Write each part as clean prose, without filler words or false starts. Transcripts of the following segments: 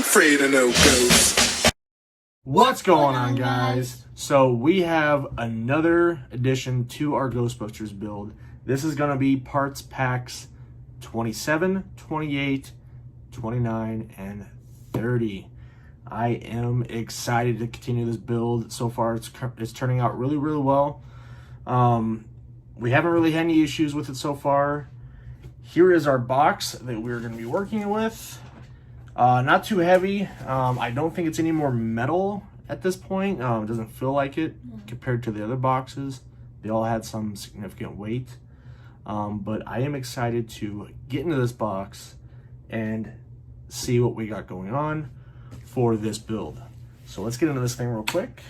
afraid of no ghosts. What's going on, guys? So we have another addition to our Ghostbusters build. This is going to be parts packs 27, 28, 29, and 30. I am excited to continue this build. So far, it's turning out really, really well. We haven't really had any issues with it so far. Here is our box that we're going to be working with. Not too heavy. I don't think it's any more metal at this point. It doesn't feel like it compared to the other boxes. They all had some significant weight. But I am excited to get into this box and see what we got going on for this build. So let's get into this thing real quick.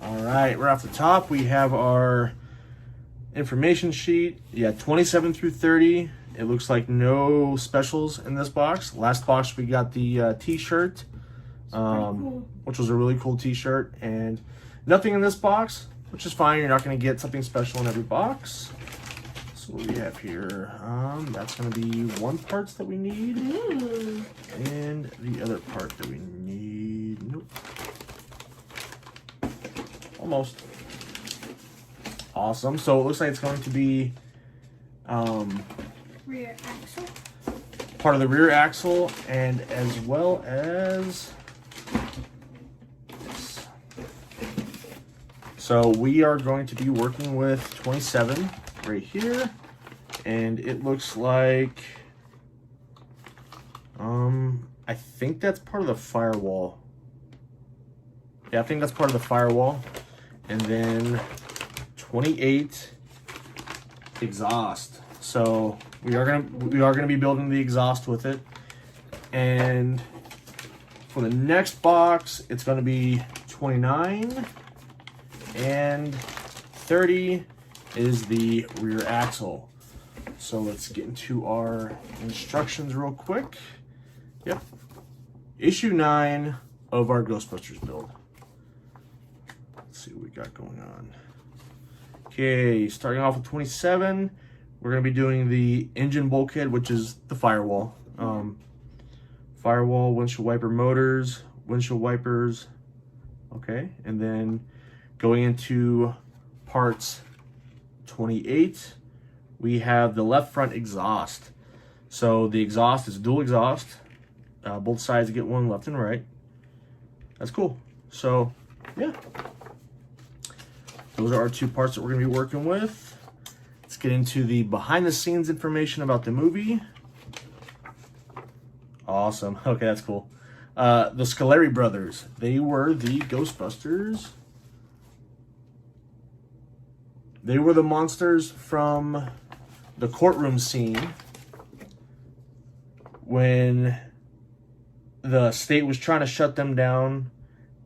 All right, right off the top, we have our information sheet. Yeah, 27 through 30. It looks like no specials in this box. Last box, we got the t-shirt, cool. which was a really cool t-shirt. And nothing in this box, which is fine. You're not going to get something special in every box. So what do we have here? That's going to be one parts that we need. And the other part that we need. Nope. Almost. Awesome. So it looks like it's going to be Rear axle. part of the rear axle, and as well as this. So we are going to be working with 27 right here, and it looks like I think that's part of the Firewall. Yeah, I think that's part of the Firewall. And then 28 exhaust. So we are gonna be building the exhaust with it. And for the next box, it's gonna be 29 and 30 is the rear axle. So let's get into our instructions real quick. Yep. Issue 9 of our Ghostbusters build. Let's see what we got going on. Okay, starting off with 27, we're going to be doing the engine bulkhead, which is the Firewall. Firewall, windshield wiper motors, windshield wipers. Okay, and then going into parts 28, we have the left front exhaust. So the exhaust is dual exhaust. Both sides get one, left and right. That's cool. So, yeah. Those are our two parts that we're going to be working with. Let's get into the behind the scenes information about the movie. Awesome. Okay, that's cool. The Scoleri brothers, they were the Ghostbusters. They were the monsters from the courtroom scene when the state was trying to shut them down,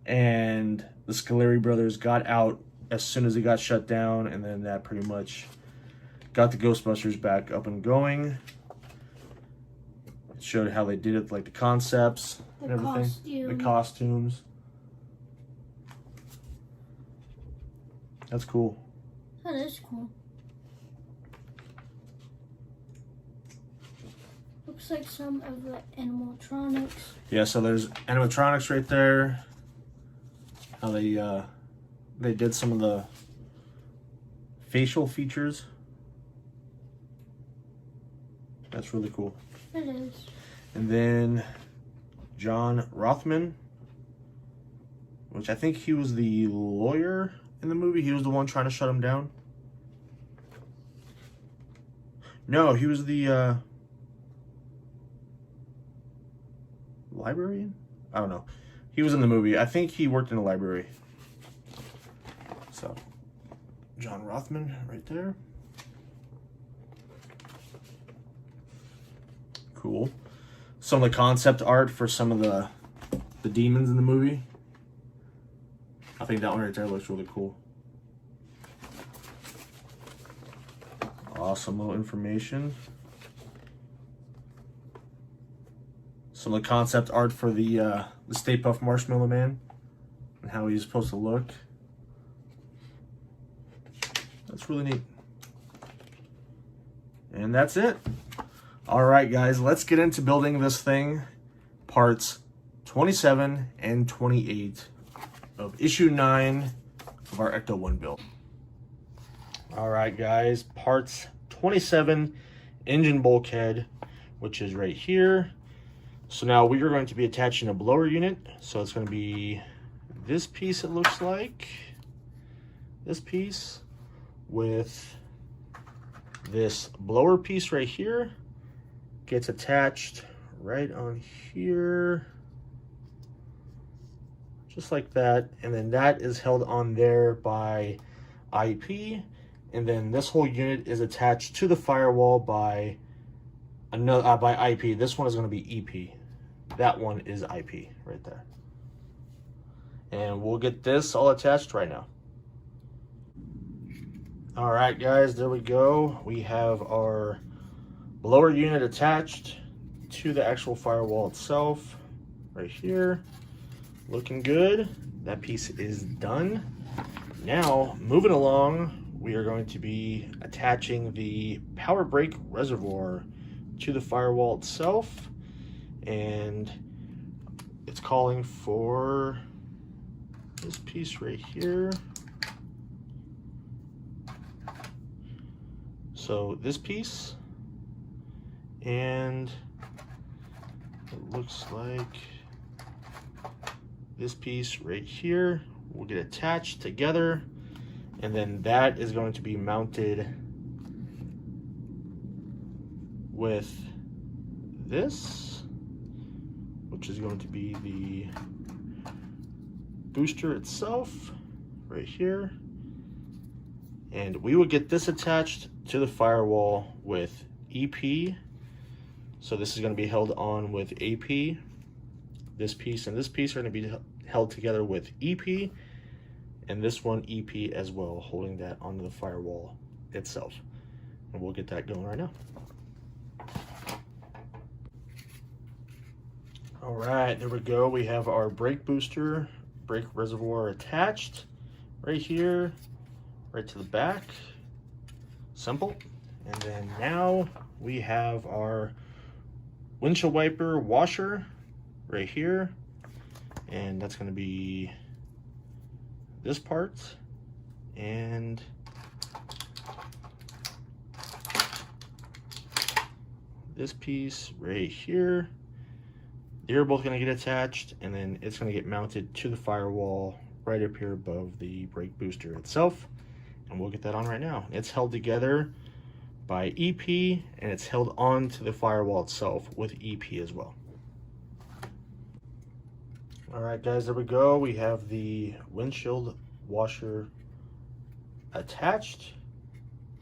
and the Scoleri brothers got out as soon as it got shut down, and then that pretty much got the Ghostbusters back up and going. It showed how they did it, like the concepts and everything. The costumes. That's cool. That is cool. Looks like some of the animatronics. Yeah, so there's animatronics right there. How they did some of the facial features. That's really cool. It is. And then John Rothman, which I think he was the lawyer in the movie. He was the one trying to shut him down. No, he was the librarian? I don't know. He was in the movie. I think he worked in a library. So, John Rothman right there. Cool. Some of the concept art for some of the demons in the movie. I think that one right there looks really cool. Awesome little information. Some of the concept art for the Stay Puft Marshmallow Man and how he's supposed to look. That's really neat. And that's it. All right, guys, let's get into building this thing. Parts 27 and 28 of issue 9 of our Ecto 1 build. All right, guys, parts 27, engine bulkhead, which is right here. So now we are going to be attaching a blower unit. So it's going to be this piece, it looks like. This piece with this blower piece right here. Gets attached right on here. Just like that. And then that is held on there by IP. And then this whole unit is attached to the firewall by another by IP. This one is going to be EP. That one is IP right there. And we'll get this all attached right now. All right, guys, there we go. We have our blower unit attached to the actual firewall itself right here. Looking good. That piece is done. Now, moving along, we are going to be attaching the power brake reservoir to the firewall itself, and it's calling for this piece right here. So this piece, and it looks like this piece right here will get attached together, and then that is going to be mounted with this, which is going to be the booster itself right here. And we will get this attached to the firewall with EP. So this is going to be held on with AP. This piece and this piece are going to be held together with EP, and this one EP as well, holding that onto the firewall itself. And we'll get that going right now. All right, there we go. We have our brake booster, brake reservoir attached right here, right to the back. Simple. And then now we have our windshield wiper washer right here, and that's going to be this part and this piece right here. They're both going to get attached, and then it's going to get mounted to the firewall right up here above the brake booster itself, and we'll get that on right now. It's held together by EP, and it's held on to the firewall itself with EP as well. All right, guys, there we go. We have the windshield washer attached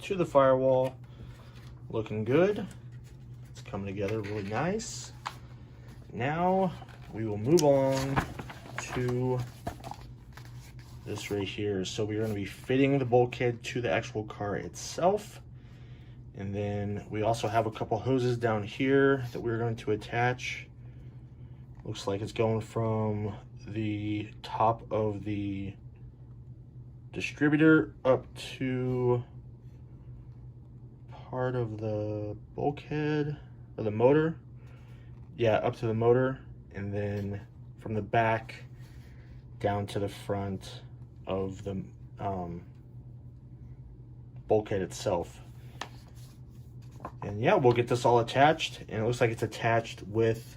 to the firewall. Looking good. It's coming together really nice. Now we will move on to this right here. So we're going to be fitting the bulkhead to the actual car itself. And then we also have a couple hoses down here that we're going to attach. Looks like it's going from the top of the distributor up to part of the bulkhead or the motor. Yeah, up to the motor, and then from the back down to the front of the bulkhead itself. And yeah, we'll get this all attached, and it looks like it's attached with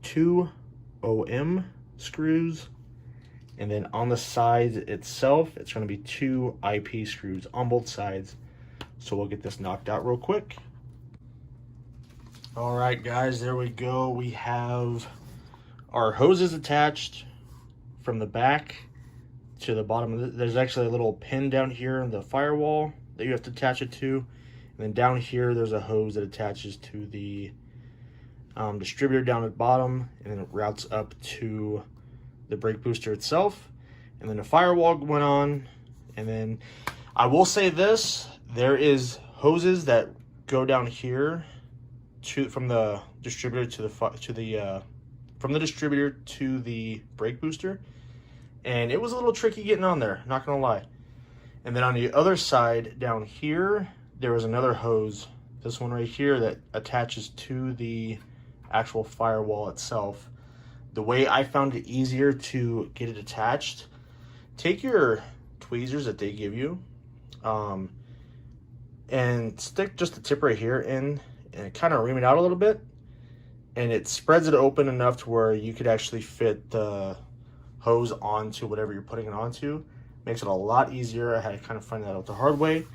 2 OM screws, and then on the sides itself it's going to be 2 IP screws on both sides. So we'll get this knocked out real quick. All right, guys, there we go. We have our hoses attached from the back to the bottom. There's actually a little pin down here in the firewall that you have to attach it to, and then down here there's a hose that attaches to the distributor down at the bottom, and then it routes up to the brake booster itself, and then the firewall went on. And then I will say this, there is hoses that go down here from the distributor to from the distributor to the brake booster, and it was a little tricky getting on there, not gonna lie. And then on the other side down here there was another hose this one right here that attaches to the actual firewall itself. The way I found it easier to get it attached, take your tweezers that they give you and stick just the tip right here in and kind of ream it out a little bit, and it spreads it open enough to where you could actually fit the hose onto whatever you're putting it onto. Makes it a lot easier. I had to kind of find that out the hard way,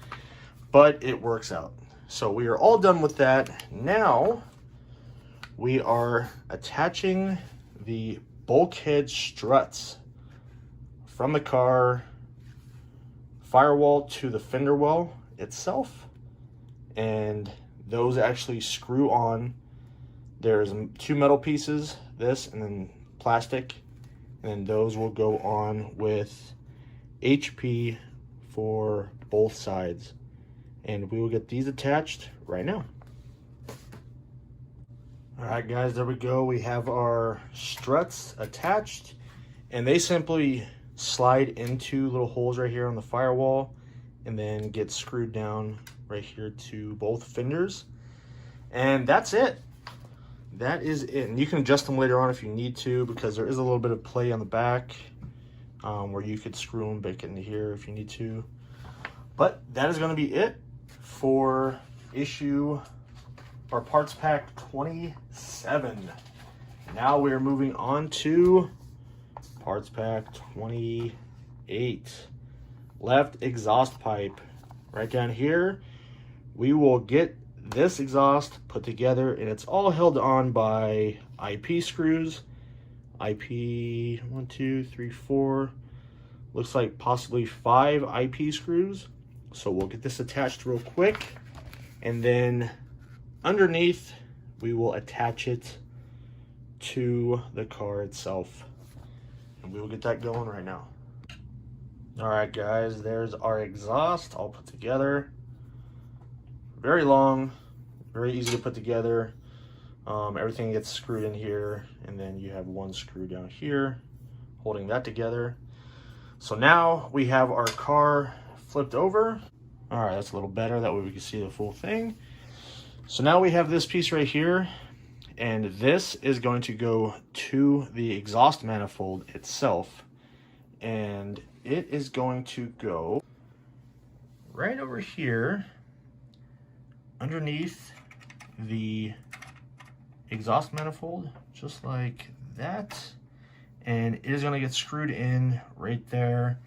but it works out. So we are all done with that. Now we are attaching the bulkhead struts from the car firewall to the fender well itself, and those actually screw on. There's 2 metal pieces, this and then plastic, and then those will go on with HP for both sides, and we will get these attached right now. All right, guys, there we go. We have our struts attached, and they simply slide into little holes right here on the firewall and then get screwed down right here to both fenders. And that's it. That is it. And you can adjust them later on if you need to, because there is a little bit of play on the back where you could screw them back into here if you need to. But that is going to be it for parts pack 27. Now we're moving on to parts pack 28. Left exhaust pipe. Right down here, we will get this exhaust put together, and it's all held on by IP screws. IP 1, 2, 3, 4. Looks like possibly 5 IP screws. So we'll get this attached real quick, and then underneath we will attach it to the car itself, and we will get that going right now. All right, guys, there's our exhaust all put together. Very long, very easy to put together. Everything gets screwed in here, and then you have one screw down here holding that together. So now we have our car flipped over. All right, that's a little better. That way we can see the full thing. So now we have this piece right here, and this is going to go to the exhaust manifold itself, and it is going to go right over here underneath the exhaust manifold, just like that, and it is going to get screwed in right there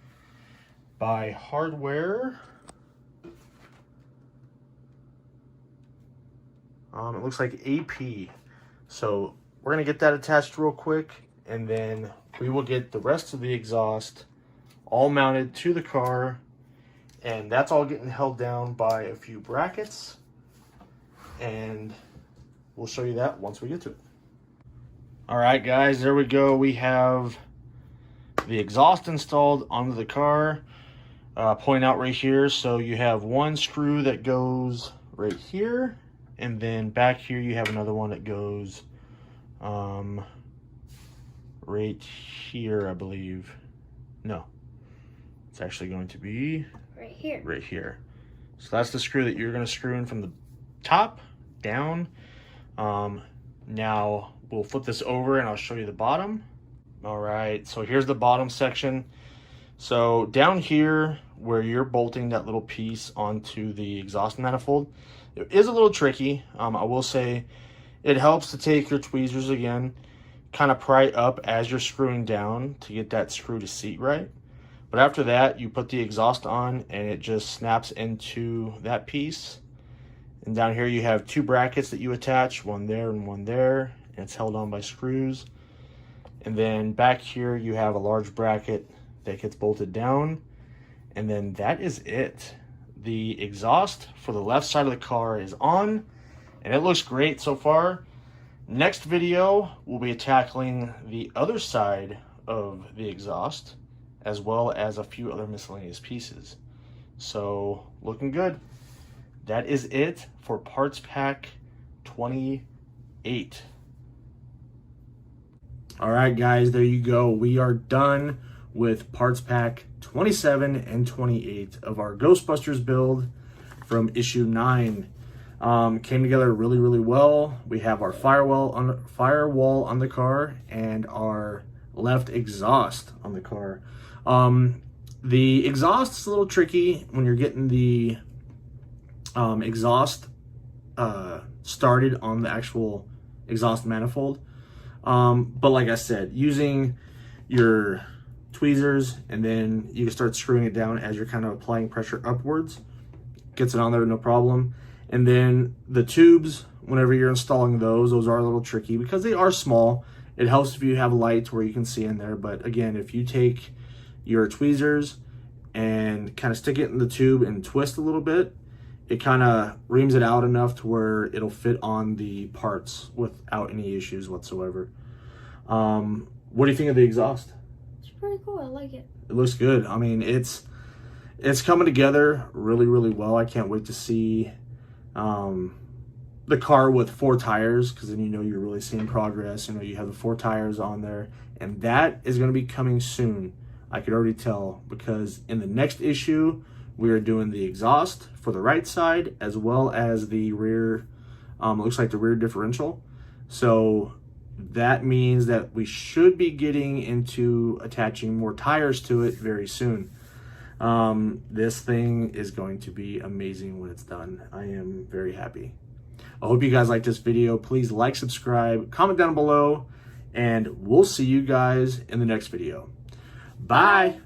by hardware. It looks like AP. So we're going to get that attached real quick, and then we will get the rest of the exhaust all mounted to the car, and that's all getting held down by a few brackets, and we'll show you that once we get to it. All right, guys, there we go. We have the exhaust installed onto the car. Point out right here, so you have one screw that goes right here, and then back here you have another one that goes right here, I believe. No, it's actually going to be right here. Right here. So that's the screw that you're going to screw in from the top down. Now we'll flip this over and I'll show you the bottom. All right, so here's the bottom section. So down here where you're bolting that little piece onto the exhaust manifold, it is a little tricky. I will say it helps to take your tweezers again, kind of pry up as you're screwing down to get that screw to seat right. But after that, you put the exhaust on and it just snaps into that piece. And down here you have 2 brackets that you attach, one there and one there, and it's held on by screws. And then back here you have a large bracket that gets bolted down, and then that is it. The exhaust for the left side of the car is on, and it looks great so far. Next video, we'll be tackling the other side of the exhaust, as well as a few other miscellaneous pieces. So, looking good. That is it for Parts Pack 28. All right, guys, there you go. We are done with Parts Pack 27 and 28 of our Ghostbusters build from issue 9. Came together really, really well. We have our firewall on the car and our left exhaust on the car. The exhaust is a little tricky when you're getting the exhaust started on the actual exhaust manifold. But like I said, using your tweezers, and then you can start screwing it down as you're kind of applying pressure upwards. Gets it on there, no problem. And then the tubes, whenever you're installing those are a little tricky because they are small. It helps if you have lights where you can see in there. But again, if you take your tweezers and kind of stick it in the tube and twist a little bit, it kind of reams it out enough to where it'll fit on the parts without any issues whatsoever. What do you think of the exhaust? It's pretty cool. I like it. It looks good. I mean, it's coming together really, really well. I can't wait to see the car with 4 tires, because then you know you're really seeing progress. You know, you have the 4 tires on there, and that is going to be coming soon. I could already tell, because in the next issue we are doing the exhaust for the right side as well as the rear. It looks like the rear differential. So that means that we should be getting into attaching more tires to it very soon. This thing is going to be amazing when it's done. I am very happy. I hope you guys like this video. Please like, subscribe, comment down below, and we'll see you guys in the next video. Bye.